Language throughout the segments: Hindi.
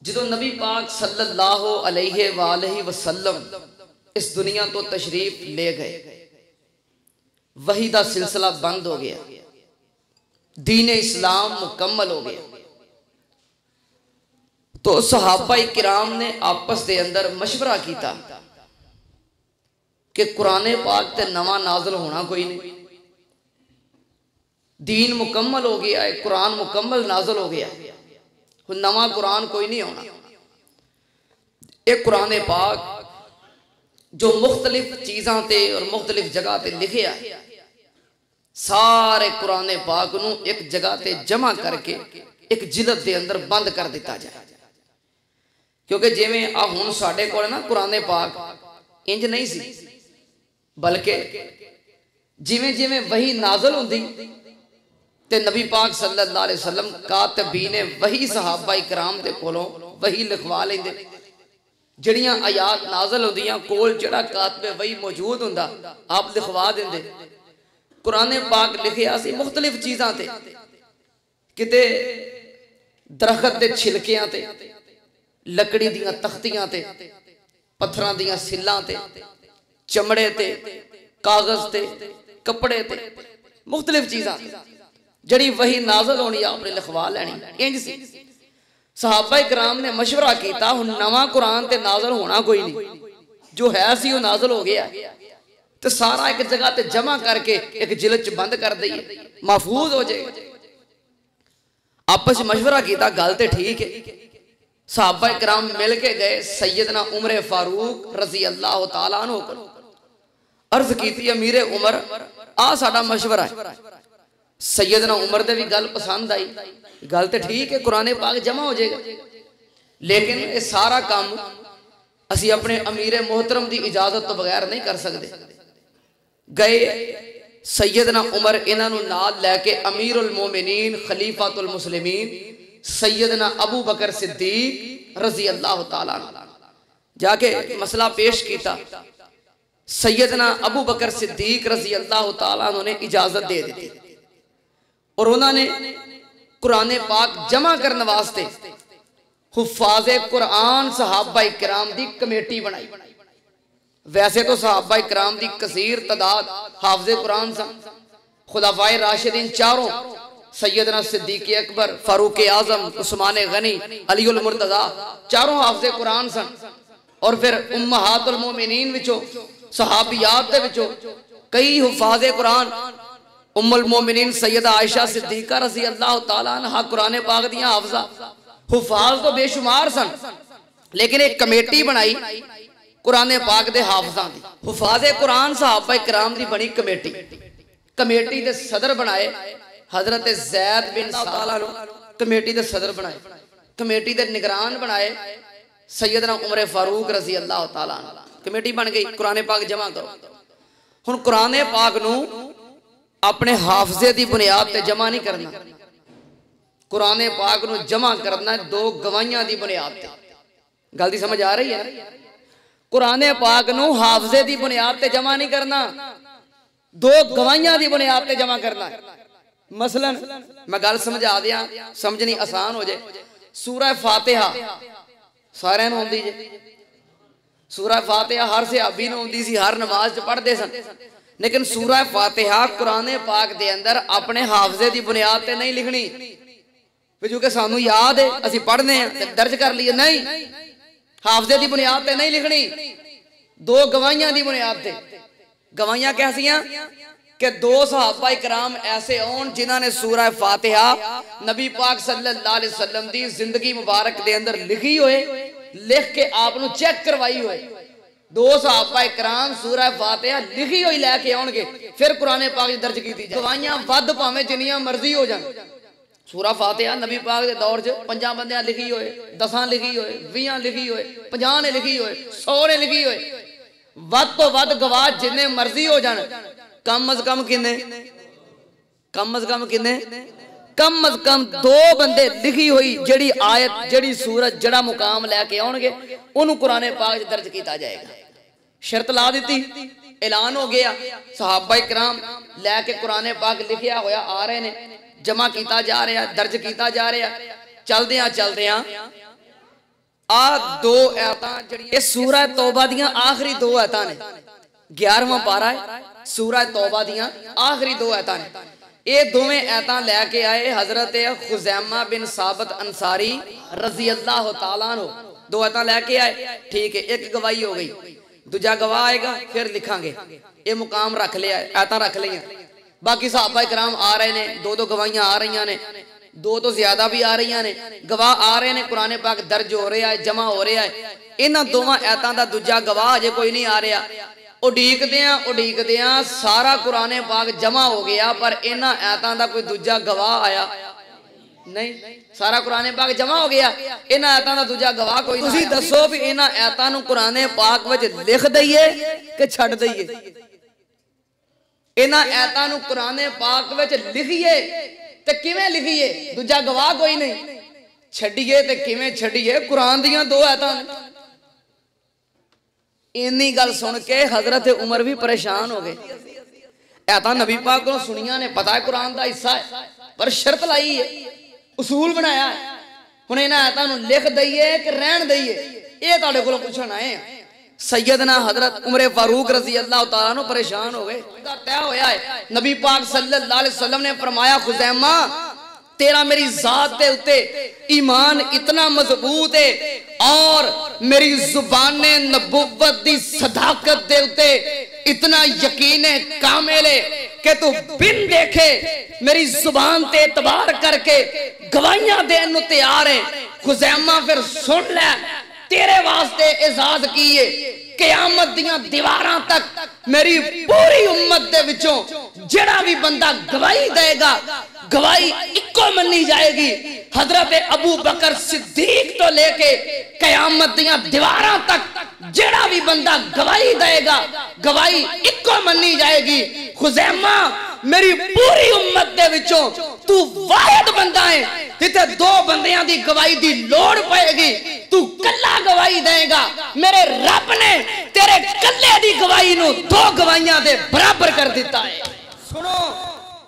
जो नबी पाक सल्लल्लाहु अलैहि वसल्लम इस दुनिया तो तशरीफ ले गए, वही का सिलसिला बंद हो गया, दीन इस्लाम मुकम्मल हो गया। तो सहाबाई किराम ने आपस के अंदर मशवरा किया कि कुरान पाक ते नवा नाजल होना कोई नहीं, दीन मुकम्मल हो गया है, कुरान मुकम्मल नाजल हो गया, नवा कुरान कोई नहीं होना। एक कुरान पाक जो मुख्तलिफ चीज़ों ते और मुख्तलिफ जगह ते लिखे है, सारे कुरान पाक नू एक जगह ते जमा करके एक जिलद के अंदर बंद कर दिता जाए। क्योंकि जिमें आ हुण साडे कोल ना कुरान पाक इंज नहीं सी, बल्कि जिमें जिमें वही नाजल होंदी ते नबी पाक सल्लल्लाहु अलैहि वसल्लम कातबीने वही सहाबाई कराम दे कोलों वही लिखवा लेंदे। जड़ियां आयात नाजल होंदियां कोल जड़ा कातबे वही मौजूद हुंदा, आप लिखवा देंदे। कुरान पाक लिखिया सी मुख्तलिफ चीज़ां ते, किते दरखत दे छिलकियां ते, लकड़ी दियां तख्तियां ते, पत्थरां दियां सिल्लां ते, चमड़े ते, कागज ते, कपड़े ते, मुख्तलिफ चीज़ां जड़ी वही नाजल होनी आपने लिखवा लैनी। इंज सी सहाबा कराम ने मशवरा किया, हुण नवा कुरान ते नाजल होना कोई नहीं, जो है सी वो नाजल हो गया, तो सारा एक जगह ते जमा करके एक जिलद च बंद कर दईए, महफूज हो जाएगा। आपस मशवरा किया, गल तो ठीक है। सहाबा कराम मिल के गए सैयदना उमर फारूक रजी अल्लाह तआला अन्हु को, अर्ज की अमीर उमर आ साडा मशवरा है। सैयदना उमर दे भी गल पसंद आई, गल तो ठीक है, कुरान पाक जमा हो जाएगा, लेकिन ये सारा काम असी अपने अमीर मोहतरम की इजाजत तो बगैर नहीं कर सकते। गए सैयदना उमर इन्हों नाल लैके अमीरुल मोमिनीन खलीफातुल मुस्लिमीन सैयदना अबू बकर सिद्दीक रजी अल्लाह तआला जाके मसला पेश किया। सैयदना अबू बकर सिद्दीक रजी अल्लाह तआला ने इजाजत दे दी और उन्होंने कुरान पाक जमा करने वास्ते हुफाज़े कुरान सहाबा किराम की कमेटी बनाई। वैसे तो सहाबा किराम की कसीर तादाद हाफिज़े कुरान सन, खुलाफाए राशिदीन चारों सैयदना सिद्दीक़ अकबर, फारूक आज़म, उस्मान गनी, अलीउल मुर्तज़ा चारों हाफिज़े कुरान सन। और फिर उम्महातुल मोमिनीन विचों सहाबियात दे विचों कई हुफाज़े कुरान, उम्मुल मोमिनीन सैयदा आयशा सिद्दीक़ा रज़ी अल्लाह तआला अन्हा कुरान पाक दियां हाफिज़ा, हुफाज तो बेशुमार सन, लेकिन एक कमेटी बनाई कुरान पाक दे हाफिज़ां दी। हुफाज़े कुरान सहाबा किराम दी बनी कमेटी, कमेटी दे सदर बनाए हजरत ज़ैद बिन साबित, कमेटी दे सदर बनाए, कमेटी दे निगरान बनाए सैयदना उमर फारूक रज़ी अल्लाह तआला अन्हु। कमेटी बन गई, कुरान पाक जमा करो। हुण कुरान पाक नू अपने हाफजे की बुनियाद पर जमा नहीं करना, कुरान पाक नू जमा करना दो गवाहियां की बुनियाद पर। गल दी समझ आ रही है? कुरान पाक नू हाफजे की बुनियाद पर जमा नहीं करना, दो गवाहियां की बुनियाद पर जमा करना। मसलन मैं गल समझा दिया, समझनी आसान हो जाए। सूरह फातिहा सारिਆਂ ਨੂੰ आउंदी जे, सूरह फातिहा हर सहाबी नूं आउंदी सी, हर नमाज च पढ़ते सन, लेकिन सूरह फातिहा कुरान पाक दे अंदर अपने हाफजे की बुनियाद ते नहीं लिखनी, क्योंकि सानू याद है असी पढ़ने दर्ज कर लिए, नहीं हाफजे की बुनियाद ते नहीं लिखनी, दो गवाहियां की बुनियाद ते। गवाहियां कैसियां कि दो सहाबा कराम ऐसे होन जिन्हां ने सूरह फातिहा नबी पाक सल्लल्लाहु अलैहि वसल्लम की जिंदगी मुबारक दे अंदर लिखी होए, लिख के आपनू चेक करवाई होए। दो सहाबा कराम सूरह फातिहा लिखी हुई लैके आउणगे, फिर कुरान पाक दर्ज की जाए। गवाहियां वध भावें जिन्नियां मर्जी हो जान, सूरह फातिहा नबी पाक के दौर च 5 बंदियां लिखी होए, 10 लिखी होए, 20 लिखी होए, 50 ने लिखी होए, 100 ने लिखी होए, वध तो वध गवाह जिन्ने मर्जी हो जान, कम अज कम किन्ने, कम अज कम किन्ने, कम अज कम 2 बंदे लिखी हुई जड़ी आयत, जड़ी सूरत, जड़ा मुकाम लैके आउणगे उन्होंने कुरान पाक दर्ज किया जाएगा। शर्त ला दी, ऐलान हो गया, सहाबा कराम लैके कुरान पाक लिखिया होया आ रहे ने, जमा किया जा रहा, दर्ज किया जा रहा। चलदियां चलदियां आ दो आयतां जड़ियां सूरह तौबा दियां आखिरी दो आयतां ने 11वां पारा है सूरह तौबा दियां आखिरी दो आयतां ने ये दोवें आयतां लैके आए हजरत खुजैमा बिन साबित अंसारी रजी अल्लाह तआला अन्हु दो आयतां लैके आए ठीक है एक गवाही हो गई दूजा गवाह आएगा फिर लिखांगे ये मुकाम रख लिया आयतां रख लिया बाकी सहाबा इकराम आ रहे ने दो दो गवाहियां आ रही ने दो तो ज्यादा भी आ रही ने गवाह आ रहे ने कुरान पाक दर्ज हो रहा है जमा हो रहा है इन्हां दोवां आयतां दा दूजा गवाह अजे कोई नहीं आ रहा उड़ीकदियां सारा कुरान पाक जमा हो गया पर इन्हां आयतां दा कोई दूजा गवाह आया नहीं सारा कुरान पाक जमा हो गया इन्हां आयतां दा दूजा गवाह कोई नहीं। तुसीं दसो भी इन्हां आयतां नूं कुरान पाक विच लिख दईए कि छड्ड दईए इन्हां आयतां नूं कुरान पाक विच लिखिए ते किवें लिखिए दूजा गवाह कोई नहीं छड्डिए ते किवें छड्डिए कुरान दियां दो आयतां इन्नी गल सुन के हजरत उमर भी परेशान हो गए आयतां नबी पाक को सुनिया ने पता है कुरान का हिस्सा है पर शर्त लाई है उसूल बनाया है हुण इन्हां आयतां नूं लिख दईए कि रहन दईए ये तुहाडे कोलों पुछण आए हैं। सैयदना हजरत उमर फारूक रजी अल्लाह तआला अन्हु परेशान हो गए तय होया है नबी पाक सल्लल्लाहु अलैहि वसल्लम ने फरमाया खुजैमा तेरा मेरी जात के उत्ते ईमान इतना मजबूत है और मेरी जुबान नबुव्वत दी सदाकत दे उत्ते इतना यकीन है कामिल है कि तू बिन देखे मेरी जुबान ते एतबार करके गवाहियां देन नूं तैयार है। खुजैमा फिर सुन ले तेरे वास्ते एजाज की है क़यामत दियां दीवारां तक मेरी पूरी उम्मत दे विचों जेड़ा भी बंदा गवाही देगा गवाही इको मनी जाएगी हजरत अबू बकर सिद्दीक तो लेके क़यामत दियां दीवारां तक जेड़ा भी बंदा गवाही देगा गवाही इको मनी जाएगी। खुजैमा मेरी पूरी उम्मत दे विचों तू वाहिद बंदा है जिथे दो बंदियां दी गवाही दी लोड़ पएगी तू कल्ला गवाही देगा मेरे रब ने तेरे कल्ले दी गवाही नूं दो गवाहियां दे बराबर कर दिता है। सुनो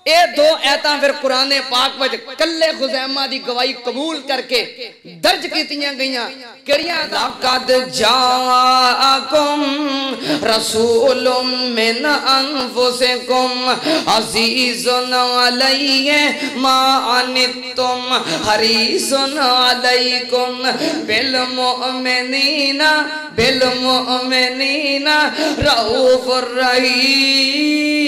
ये दो आयतां फिर कुरान पाक विच कल्ले खुजैमा दी गवाही कबूल करके दर्ज कीतियां गईयां केड़ियां लक़द जाअकुम रसूलुम मिन अनफुसिकुम अज़ीज़ुन अलैहि मा अनित्तुम हरीसुन अलैकुम बिल मुमिनीना रऊफुर रहीम।